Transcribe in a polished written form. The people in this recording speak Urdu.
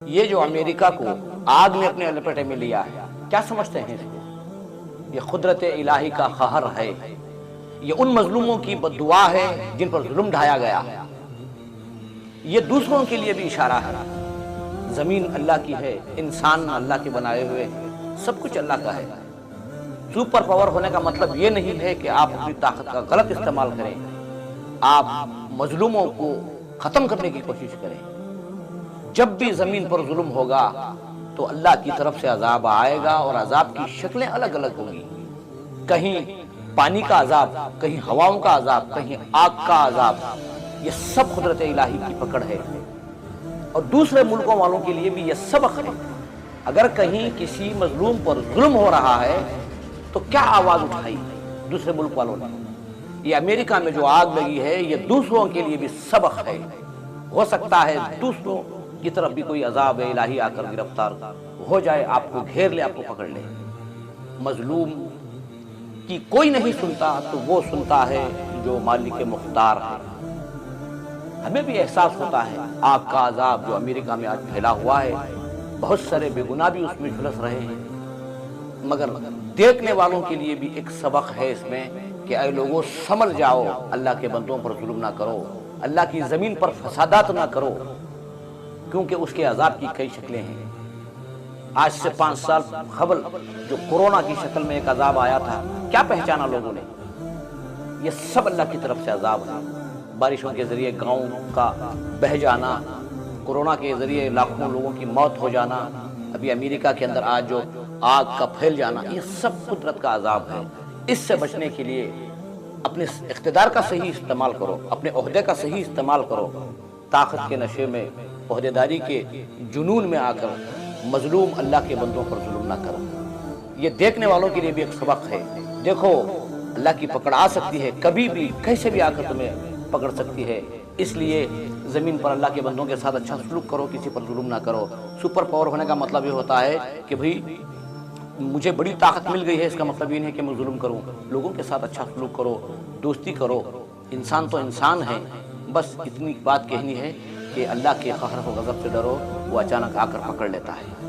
یہ جو امریکہ کو آگ نے اپنے لپیٹے میں لیا ہے، کیا سمجھتے ہیں اس کو؟ یہ قدرت الہی کا قہر ہے، یہ ان مظلوموں کی بد دعا ہے جن پر ظلم ڈھایا گیا، یہ دوسروں کے لیے بھی اشارہ ہے۔ زمین اللہ کی ہے، انسان اللہ کے بنائے ہوئے ہیں، سب کچھ اللہ کا ہے۔ سپر پاور ہونے کا مطلب یہ نہیں ہے کہ آپ اپنی طاقت کا غلط استعمال کریں، آپ مظلوموں کو ختم کرنے کی کوشش کریں۔ جب بھی زمین پر ظلم ہوگا تو اللہ کی طرف سے عذاب آئے گا، اور عذاب کی شکلیں الگ الگ ہوں گی۔ کہیں پانی کا عذاب، کہیں ہواؤں کا عذاب، کہیں آگ کا عذاب، یہ سب قدرت الہی کی پکڑ ہے۔ اور دوسرے ملکوں والوں کے لیے بھی یہ سبق ہے۔ اگر کہیں کسی مظلوم پر ظلم ہو رہا ہے تو کیا آواز اٹھائی دوسرے ملک والوں نے؟ یہ امریکہ میں جو آگ لگی ہے یہ دوسروں کے لیے بھی سبق ہے۔ ہو سکتا ہے دوسروں کی طرف بھی کوئی عذاب الہی آ کر گرفتار ہو جائے، آپ کو گھیر لے، آپ کو پکڑ لے۔ مظلوم کی کوئی نہیں سنتا تو وہ سنتا ہے جو مالک مختار ہے۔ ہمیں بھی احساس ہوتا ہے آگ کا عذاب جو امریکہ میں آج پھیلا ہوا ہے، بہت سارے بے گناہ بھی اس میں جھلس رہے ہیں، مگر دیکھنے والوں کے لیے بھی ایک سبق ہے اس میں کہ اے لوگوں سمجھ جاؤ، اللہ کے بندوں پر ظلم نہ کرو، اللہ کی زمین پر فسادات نہ کرو، کیونکہ اس کے عذاب کی کئی شکلیں ہیں۔ آج سے 5 سال قبل جو کورونا کی شکل میں ایک عذاب آیا تھا، کیا پہچانا لوگوں نے؟ یہ سب اللہ کی طرف سے عذاب ہے۔ بارشوں کے ذریعے گاؤں کا بہہ جانا، کورونا کے ذریعے لاکھوں لوگوں کی موت ہو جانا، ابھی امریکہ کے اندر آج جو آگ کا پھیل جانا، یہ سب قدرت کا عذاب ہے۔ اس سے بچنے کے لیے اپنے اقتدار کا صحیح استعمال کرو، اپنے عہدے کا صحیح استعمال کرو۔ طاقت کے نشے میں، عہدیداری کے جنون میں آ کر مظلوم اللہ کے بندوں پر ظلم نہ کرو۔ یہ دیکھنے والوں کے لیے بھی ایک سبق ہے۔ دیکھو اللہ کی پکڑ آ سکتی ہے، کبھی بھی کیسے بھی آ کر تمہیں پکڑ سکتی ہے، اس لیے زمین پر اللہ کے بندوں کے ساتھ اچھا سلوک کرو، کسی پر ظلم نہ کرو۔ سپر پاور ہونے کا مطلب یہ ہوتا ہے کہ بھئی مجھے بڑی طاقت مل گئی ہے، اس کا مطلب یہ نہیں کہ میں ظلم کروں۔ لوگوں کے ساتھ اچھا سلوک کرو، دوستی کرو، انسان تو انسان ہے۔ بس اتنی بات کہنی ہے کہ اللہ کے قہر و غضب سے ڈرو، وہ اچانک آ کر پکڑ لیتا ہے۔